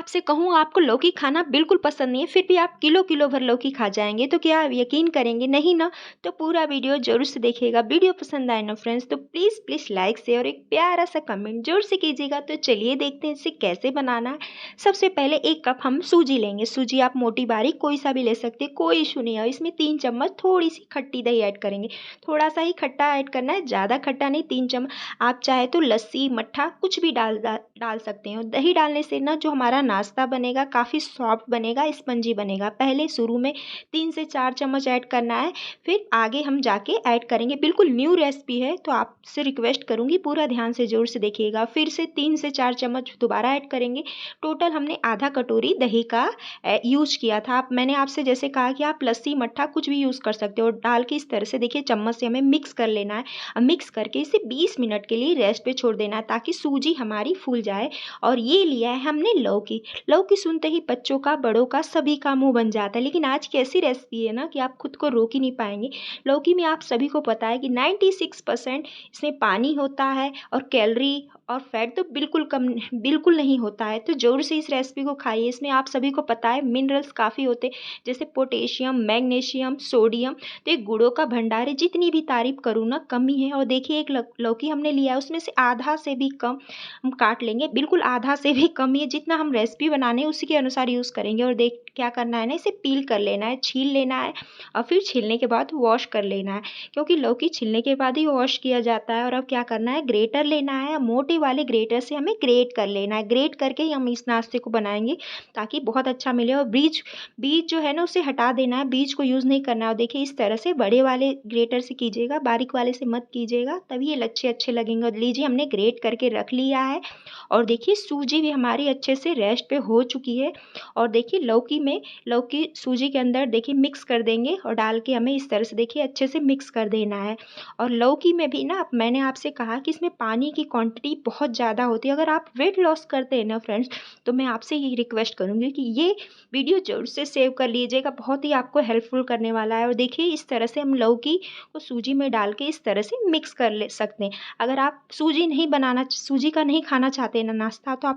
आपसे कहूँ आपको लौकी खाना बिल्कुल पसंद नहीं है, फिर भी आप किलो किलो भर लौकी खा जाएँगे, तो क्या आप यकीन करेंगे? नहीं ना? तो पूरा वीडियो ज़रूर से देखिएगा। वीडियो पसंद आए ना फ्रेंड्स तो प्लीज़ प्लीज़ लाइक शेयर और एक प्यारा-सा कमेंट ज़रूर से कीजिएगा। तो चलिए देखते हैं इसे कैसे बनाना है। सबसे पहले 1 कप हम सूजी लेंगे। सूजी आप मोटी बारीक कोई-सा भी ले सकते हैं, कोई इश्यू नहीं है। और इसमें 3 चम्मच थोड़ी-सी खट्टी दही ऐड करेंगे। थोड़ा-सा ही खट्टा ऐड करना है, ज़्यादा खट्टा नहीं, 3 चम्मच। आप चाहे तो लस्सी, मट्ठा कुछ भी डाल सकते हो। दही डालने से ना जो हमारा नाश्ता बनेगा काफ़ी सॉफ्ट बनेगा, स्पंजी बनेगा। पहले शुरू में 3 से 4 चम्मच ऐड करना है, फिर आगे हम जाके ऐड करेंगे। बिल्कुल न्यू रेसिपी है तो आपसे रिक्वेस्ट करूँगी पूरा ध्यान से ज़रूर से देखिएगा। फिर से 3 से 4 चम्मच दोबारा ऐड करेंगे। टोटल हमने आधा कटोरी दही का यूज़ किया था। मैंने आपसे जैसे कहा कि आप लस्सी, मट्ठा कुछ भी यूज़ कर सकते हो। डाल के इस तरह से देखिए चम्मच से हमें मिक्स कर लेना है। मिक्स करके इसे 20 मिनट के लिए रेस्ट पे छोड़ देना है ताकि सूजी हमारी फूल जाए। और ये लिया है हमने लौकी। लौकी सुनते ही बच्चों का, बड़ों का, सभी का मुँह बन जाता है। लेकिन आज की ऐसी रेसिपी है ना कि आप खुद को रोक ही नहीं पाएँगे। लौकी में आप सभी को पता है कि 96% इसमें पानी होता है और कैलोरी और फैट तो बिल्कुल नहीं होता है। तो ज़रूर से इस रेसिपी को खाइए। इसमें आप सभी को पता है मिनरल्स काफ़ी होते हैं, जैसे पोटेशियम, मैग्नीशियम, सोडियम। तो एक गुणों का भंडार है, जितनी भी तारीफ़ करूँ ना कम ही है। और देखिए एक लौकी हमने लिया है, उसमें से आधा से भी कम हम काट लेंगे। बिल्कुल आधा से भी कम, ये जितना हम रेसिपी बनाने उसी के अनुसार यूज़ करेंगे। और देख क्या करना है ना, इसे पील कर लेना है, छील लेना है और फिर छीलने के बाद वॉश कर लेना है, क्योंकि लौकी छीलने के बाद ही वॉश किया जाता है। और अब क्या करना है, ग्रेटर लेना है, मोटे वाले ग्रेटर से हमें ग्रेट कर लेना है। ग्रेट करके ही हम इस नाश्ते को बनाएंगे ताकि बहुत अच्छा मिले। और बीज बीज जो है ना उसे हटा देना है, बीज को यूज़ नहीं करना है। और देखिए इस तरह से बड़े वाले ग्रेटर से कीजिएगा, बारीक वाले से मत कीजिएगा, तभी ये लच्छे अच्छे लगेंगे। और लीजिए हमने ग्रेट करके रख लिया है। और देखिए सूजी भी हमारी अच्छे से रेस्ट पे हो चुकी है। और देखिए लौकी सूजी के अंदर देखिए मिक्स कर देंगे और डाल के हमें इस तरह से देखिए अच्छे से मिक्स कर देना है। और लौकी में भी ना मैंने आपसे कहा कि इसमें पानी की क्वांटिटी बहुत ज़्यादा होती है। अगर आप वेट लॉस करते हैं ना फ्रेंड्स, तो मैं आपसे ये रिक्वेस्ट करूँगी कि ये वीडियो ज़रूर से सेव कर लीजिएगा, बहुत ही आपको हेल्पफुल करने वाला है। और देखिए इस तरह से हम लौकी को सूजी में डाल के इस तरह से मिक्स कर ले सकते हैं। अगर आप सूजी का नहीं खाना चाहते हैं ना नाश्ता, तो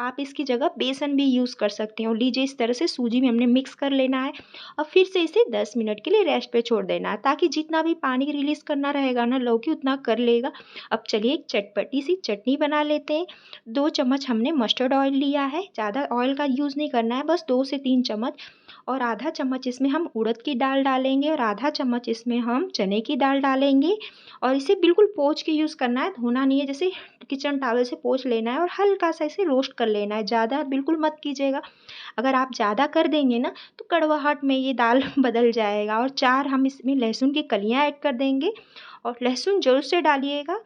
आप इसकी जगह बेसन भी यूज़ कर सकते हैं। और लीजिए इस तरह से सूजी में हमने मिक्स कर लेना है और फिर से इसे 10 मिनट के लिए रेस्ट पे छोड़ देना है, ताकि जितना भी पानी रिलीज़ करना रहेगा ना लौकी उतना कर लेगा। अब चलिए एक चटपटी सी चटनी बना लेते हैं। 2 चम्मच हमने मस्टर्ड ऑयल लिया है, ज़्यादा ऑयल का यूज़ नहीं करना है, बस 2 से 3 चम्मच। और आधा चम्मच इसमें हम उड़द की दाल डालेंगे और आधा चम्मच इसमें हम चने की दाल डालेंगे। और इसे बिल्कुल पोंछ के यूज़ करना है, धोना नहीं है, जैसे किचन टॉवल से पोंछ लेना है और हल्का सा इसे रोस्ट कर लेना है, ज़्यादा बिल्कुल मत कीजिएगा। अगर आप ज़्यादा कर देंगे ना तो कड़वाहट में ये दाल बदल जाएगा। और 4 हम इसमें लहसुन की कलियाँ ऐड कर देंगे और लहसुन ज़रूर से डालिएगा।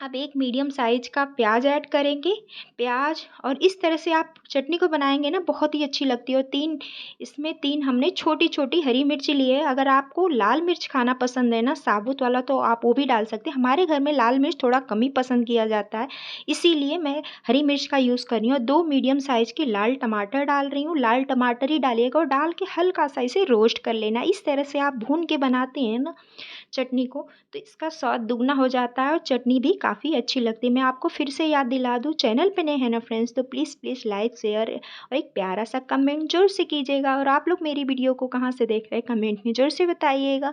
अब एक मीडियम साइज़ का प्याज ऐड करेंगे। प्याज, और इस तरह से आप चटनी को बनाएँगे ना बहुत ही अच्छी लगती है। और 3 हमने छोटी-छोटी हरी मिर्ची ली है। अगर आपको लाल मिर्च खाना पसंद है ना साबुत वाला, तो आप वो भी डाल सकते हैं। हमारे घर में लाल मिर्च थोड़ा कम ही पसंद किया जाता है, इसीलिए मैं हरी मिर्च का यूज़ कर रही हूँ। और 2 मीडियम साइज़ के लाल टमाटर डाल रही हूँ। लाल टमाटर ही डालिएगा और डाल के हल्का-सा इसे रोस्ट कर लेना है। इस तरह से आप भून के बनाते हैं ना चटनी को, तो इसका स्वाद दुगना हो जाता है और चटनी भी काफ़ी अच्छी लगती है। मैं आपको फिर से याद दिला दूँ, चैनल पे नए हैं ना फ्रेंड्स, तो प्लीज़ प्लीज़ लाइक शेयर और एक प्यारा सा कमेंट ज़रूर से कीजिएगा। और आप लोग मेरी वीडियो को कहाँ से देख रहे हैं कमेंट में ज़रूर से बताइएगा।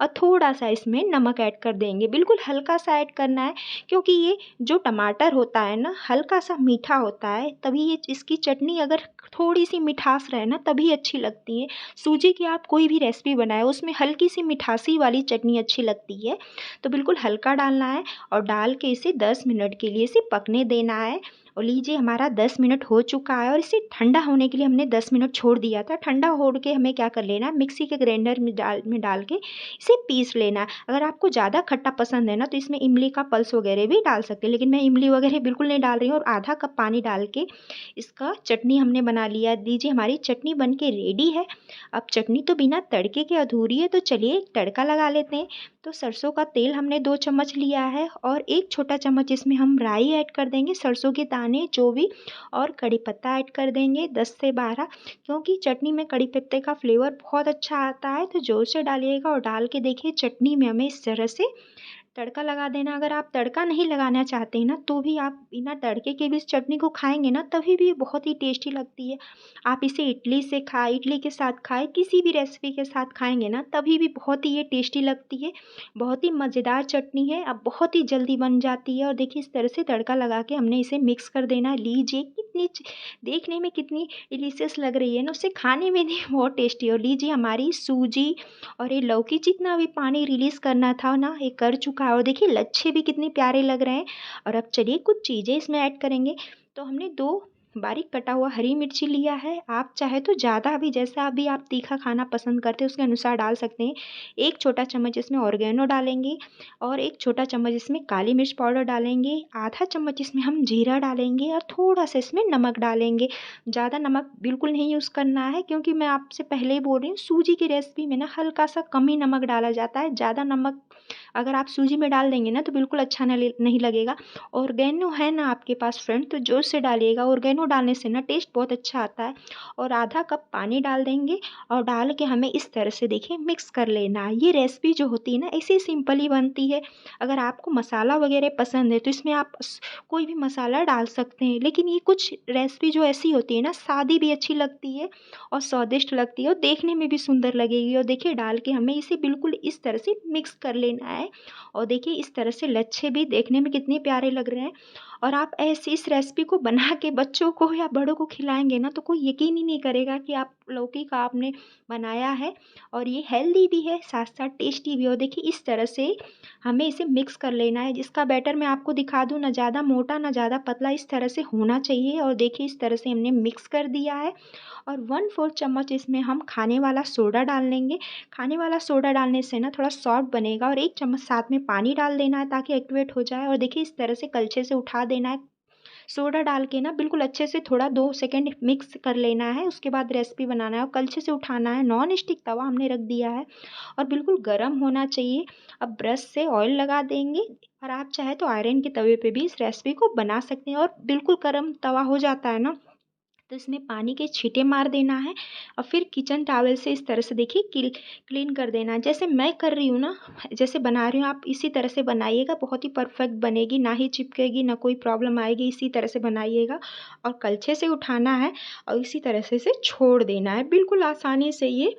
और थोड़ा सा इसमें नमक ऐड कर देंगे, बिल्कुल हल्का सा ऐड करना है, क्योंकि ये जो टमाटर होता है ना हल्का सा मीठा होता है, तभी ये इसकी चटनी अगर थोड़ी सी मिठास रहे ना तभी अच्छी लगती है। सूजी की आप कोई भी रेसिपी बनाए उसमें हल्की सी मिठासी वाली चटनी अच्छी लगती है। तो बिल्कुल हल्का डालना है और डाल के इसे 10 मिनट के लिए इसे पकने देना है। और लीजिए हमारा 10 मिनट हो चुका है और इसे ठंडा होने के लिए हमने 10 मिनट छोड़ दिया था। ठंडा हो के हमें क्या कर लेना है, मिक्सी के ग्राइंडर में डाल के इसे पीस लेना है। अगर आपको ज़्यादा खट्टा पसंद है ना तो इसमें इमली का पल्स वगैरह भी डाल सकते हैं, लेकिन मैं इमली वगैरह बिल्कुल नहीं डाल रही हूँ। और आधा कप पानी डाल के इसका चटनी हमने बना लिया। लीजिए हमारी चटनी बन के रेडी है। अब चटनी तो बिना तड़के के अधूरी है, तो चलिए तड़का लगा लेते हैं। तो सरसों का तेल हमने 2 चम्मच लिया है और 1 छोटा चम्मच इसमें हम राई ऐड कर देंगे, सरसों के दाने जो भी, और कड़ी पत्ता ऐड कर देंगे 10 से 12, क्योंकि चटनी में कड़ी पत्ते का फ्लेवर बहुत अच्छा आता है। तो ज़ोर से डालिएगा और डाल के देखिए चटनी में हमें इस तरह से तड़का लगा देना। अगर आप तड़का नहीं लगाना चाहते हैं ना तो भी आप बिना तड़के के भी इस चटनी को खाएंगे ना तभी भी बहुत ही टेस्टी लगती है। आप इसे इडली से खाए, इडली के साथ खाए, किसी भी रेसिपी के साथ खाएंगे ना तभी भी बहुत ही ये टेस्टी लगती है। बहुत ही मज़ेदार चटनी है, अब बहुत ही जल्दी बन जाती है। और देखिए इस तरह से तड़का लगा के हमने इसे मिक्स कर देना है। लीजिए कितनी देखने में कितनी डिलीशियस लग रही है ना, उससे खाने में भी बहुत टेस्टी। और लीजिए हमारी सूजी और ये लौकी जितना भी पानी रिलीज़ करना था ना ये कर चुका है। और देखिए लच्छे भी कितने प्यारे लग रहे हैं। और अब चलिए कुछ चीज़ें इसमें ऐड करेंगे। तो हमने 2 बारीक कटा हुआ हरी मिर्ची लिया है। आप चाहे तो ज़्यादा भी, जैसा भी आप तीखा खाना पसंद करते हैं उसके अनुसार डाल सकते हैं। 1 छोटा चम्मच इसमें ऑरिगेनो डालेंगे और 1 छोटा चम्मच इसमें काली मिर्च पाउडर डालेंगे। आधा चम्मच इसमें हम जीरा डालेंगे और थोड़ा-सा इसमें नमक डालेंगे। ज़्यादा नमक बिल्कुल नहीं यूज़ करना है, क्योंकि मैं आपसे पहले ही बोल रही हूँ सूजी की रेसिपी में ना हल्का-सा कम ही नमक डाला जाता है। ज़्यादा नमक अगर आप सूजी में डाल देंगे ना तो बिल्कुल अच्छा नहीं लगेगा। ऑर्गेनो है ना आपके पास फ्रेंड, तो ज़ोर से डालिएगा। ऑर्गेनो डालने से ना टेस्ट बहुत अच्छा आता है। और आधा कप पानी डाल देंगे और डाल के हमें इस तरह से देखिए मिक्स कर लेना है। ये रेसिपी जो होती है ना ऐसे सिंपल ही बनती है। अगर आपको मसाला वगैरह पसंद है तो इसमें आप कोई भी मसाला डाल सकते हैं, लेकिन ये कुछ रेसिपी जो ऐसी होती है ना सादी भी अच्छी लगती है और स्वादिष्ट लगती है और देखने में भी सुंदर लगेगी। और देखिए डाल के हमें इसे बिल्कुल इस तरह से मिक्स कर लेना है। और देखिए इस तरह से लच्छे भी देखने में कितने प्यारे लग रहे हैं। और आप ऐसी इस रेसिपी को बना के बच्चों को या बड़ों को खिलाएंगे ना तो कोई यकीन ही नहीं करेगा कि आप लौकी का आपने बनाया है। और ये हेल्दी भी है, साथ साथ टेस्टी भी। और देखिए इस तरह से हमें इसे मिक्स कर लेना है। जिसका बैटर मैं आपको दिखा दूँ, ना ज़्यादा मोटा ना ज़्यादा पतला, इस तरह से होना चाहिए। और देखिए इस तरह से हमने मिक्स कर दिया है। और 1/4 चम्मच इसमें हम खाने वाला सोडा डाल लेंगे। खाने वाला सोडा डालने से ना थोड़ा सॉफ्ट बनेगा। और 1 चम्मच साथ में पानी डाल देना है ताकि एक्टिवेट हो जाए। और देखिए इस तरह से कलछे से उठा देना है। सोडा डाल के ना बिल्कुल अच्छे से थोड़ा 2 सेकंड मिक्स कर लेना है। उसके बाद रेसिपी बनाना है और कलछे से उठाना है। नॉन स्टिक तवा हमने रख दिया है और बिल्कुल गर्म होना चाहिए। अब ब्रश से ऑयल लगा देंगे और आप चाहे तो आयरन के तवे पे भी इस रेसिपी को बना सकते हैं। और बिल्कुल गर्म तवा हो जाता है ना तो इसमें पानी के छींटे मार देना है और फिर किचन टॉवल से इस तरह से देखिए क्लीन कर देना है। जैसे मैं कर रही हूँ ना, जैसे बना रही हूँ, आप इसी तरह से बनाइएगा। बहुत ही परफेक्ट बनेगी, ना ही चिपकेगी ना कोई प्रॉब्लम आएगी। इसी तरह से बनाइएगा और कलछे से उठाना है और इसी तरह से इसे छोड़ देना है। बिल्कुल आसानी से ये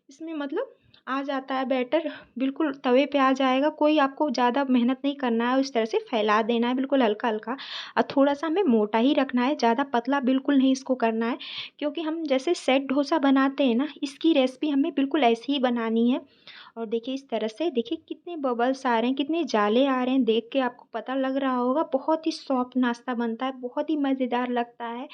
इसमें मतलब आ जाता है बैटर, बिल्कुल तवे पे आ जाएगा। कोई आपको ज़्यादा मेहनत नहीं करना है। इस तरह से फैला देना है बिल्कुल हल्का हल्का। और थोड़ा सा हमें मोटा ही रखना है, ज़्यादा पतला बिल्कुल नहीं इसको करना है। क्योंकि हम जैसे सेट डोसा बनाते हैं ना, इसकी रेसिपी हमें बिल्कुल ऐसी ही बनानी है। और देखिए इस तरह से देखिए कितने बबल्स आ रहे हैं, कितने जाले आ रहे हैं, देख के आपको पता लग रहा होगा। बहुत ही सॉफ्ट नाश्ता बनता है, बहुत ही मज़ेदार लगता है।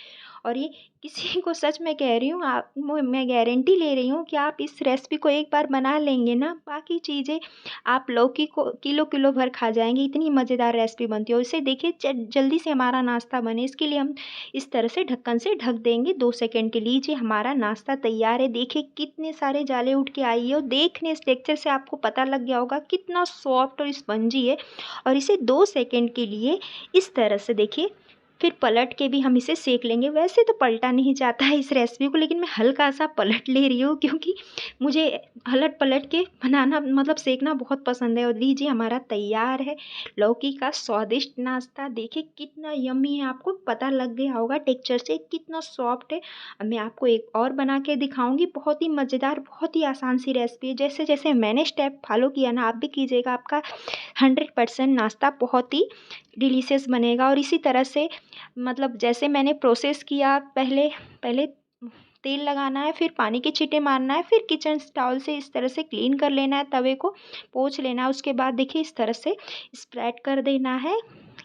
और ये किसी को सच में कह रही हूँ, आप मैं गारंटी ले रही हूँ कि आप इस रेसिपी को एक बार बना लेंगे ना, बाकी चीज़ें आप लौकी को किलो किलो भर खा जाएंगे। इतनी मज़ेदार रेसिपी बनती है। और इसे देखिए जल्दी से हमारा नाश्ता बने इसके लिए हम इस तरह से ढक्कन से ढक देंगे 2 सेकंड के लिए। लीजिए हमारा नाश्ता तैयार है। देखिए कितने सारे जाले उठ के आई है और देखने इस टेक्सचर से आपको पता लग गया होगा कितना सॉफ्ट और स्पंजी है। और इसे 2 सेकंड के लिए इस तरह से देखिए फिर पलट के भी हम इसे सेक लेंगे। वैसे तो पलटा नहीं जाता है इस रेसिपी को, लेकिन मैं हल्का सा पलट ले रही हूँ क्योंकि मुझे हलट पलट के बनाना मतलब सेकना बहुत पसंद है। और लीजिए हमारा तैयार है लौकी का स्वादिष्ट नाश्ता। देखिए कितना यम्मी है, आपको पता लग गया होगा टेक्सचर से कितना सॉफ्ट है। अब मैं आपको एक और बना के दिखाऊंगी, बहुत ही मज़ेदार, बहुत ही आसान सी रेसिपी है। जैसे जैसे मैंने स्टेप फॉलो किया ना आप भी कीजिएगा, आपका 100% नाश्ता बहुत ही डिलीशियस बनेगा। और इसी तरह से मतलब जैसे मैंने प्रोसेस किया, पहले पहले तेल लगाना है, फिर पानी के छींटे मारना है, फिर किचन टॉवल से इस तरह से क्लीन कर लेना है, तवे को पोंछ लेना है। उसके बाद देखिए इस तरह से स्प्रेड कर देना है।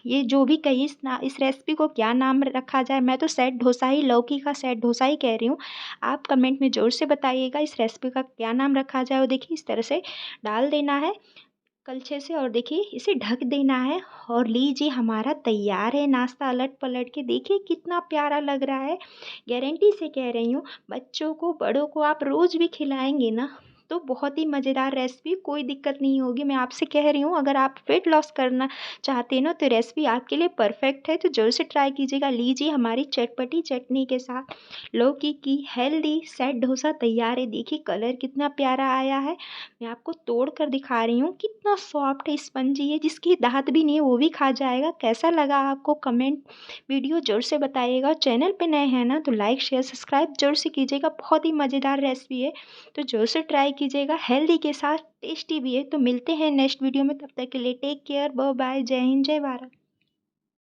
ये जो भी कहिए इस रेसिपी को क्या नाम रखा जाए, मैं तो सेट डोसा ही, लौकी का सेट डोसा ही कह रही हूँ। आप कमेंट में ज़रूर से बताइएगा इस रेसिपी का क्या नाम रखा जाए। और देखिए इस तरह से डाल देना है कलछे से और देखिए इसे ढक देना है। और लीजिए हमारा तैयार है नाश्ता। अलट पलट के देखिए कितना प्यारा लग रहा है। गारंटी से कह रही हूँ, बच्चों को बड़ों को आप रोज़ भी खिलाएंगे ना तो बहुत ही मज़ेदार रेसिपी, कोई दिक्कत नहीं होगी। मैं आपसे कह रही हूँ, अगर आप वेट लॉस करना चाहते हैं ना तो रेसिपी आपके लिए परफेक्ट है, तो ज़रूर से ट्राई कीजिएगा। लीजिए हमारी चटपटी चटनी के साथ लौकी की हेल्दी सेट डोसा तैयार है। देखिए कलर कितना प्यारा आया है। मैं आपको तोड़ कर दिखा रही हूँ, कितना सॉफ्ट है, स्पंजी है, जिसकी दाँत भी नहीं है वो भी खा जाएगा। कैसा लगा आपको कमेंट वीडियो ज़रूर से बताइएगा। चैनल पे नए हैं ना तो लाइक शेयर सब्सक्राइब ज़रूर से कीजिएगा। बहुत ही मज़ेदार रेसिपी है, तो ज़रूर से ट्राई कीजिएगा। हेल्दी के साथ टेस्टी भी है। तो मिलते हैं नेक्स्ट वीडियो में, तब तक के लिए टेक केयर, बाय बाय, जय हिंद, जय भारत।